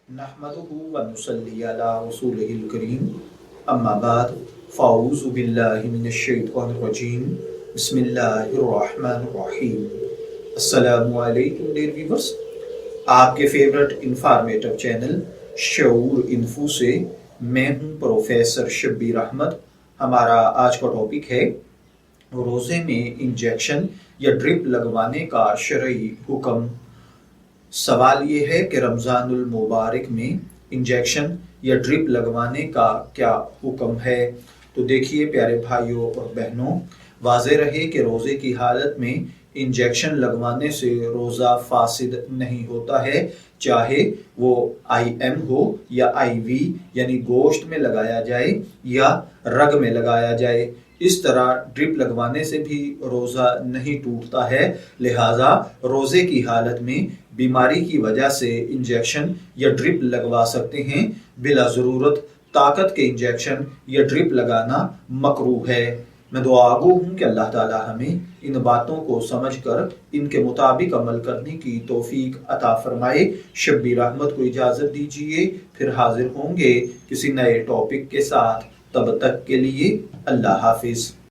नहमदुहु व नुसल्ली अला रसूलिहिल करीम अम्मा बाद फ़अऊज़ु बिल्लाहि मिनश शैतानिर रजीम बिस्मिल्लाहिर रहमानिर रहीम। अस्सलामु अलैकुम डियर व्यूअर्स, आपके फेवरेट इंफॉर्मेटिव चैनल शऊर इन्फो से मैं हूं प्रोफेसर शब्बीर अहमद। हमारा आज का टॉपिक है रोज़े में इंजेक्शन या ड्रिप लगवाने का शरई हुक्म। सवाल ये है कि रमज़ानुल मुबारक में इंजेक्शन या ड्रिप लगवाने का क्या हुक्म है। तो देखिए प्यारे भाइयों और बहनों, वाज़े रहे कि रोज़े की हालत में इंजेक्शन लगवाने से रोज़ा फासिद नहीं होता है, चाहे वो IM हो या IV यानी गोश्त में लगाया जाए या रग में लगाया जाए। इस तरह ड्रिप लगवाने से भी रोज़ा नहीं टूटता है, लिहाजा रोज़े की हालत में बीमारी की वजह से इंजेक्शन या ड्रिप लगवा सकते हैं। बिला ज़रूरत ताकत के इंजेक्शन या ड्रिप लगाना मकरूह है। मैं दुआगो हूँ कि अल्लाह ताला हमें इन बातों को समझकर इनके मुताबिक अमल करने की तौफीक अता फरमाए। शब्बीर अहमद को इजाज़त दीजिए, फिर हाजिर होंगे किसी नए टॉपिक के साथ। तब तक के लिए अल्लाह हाफिज़।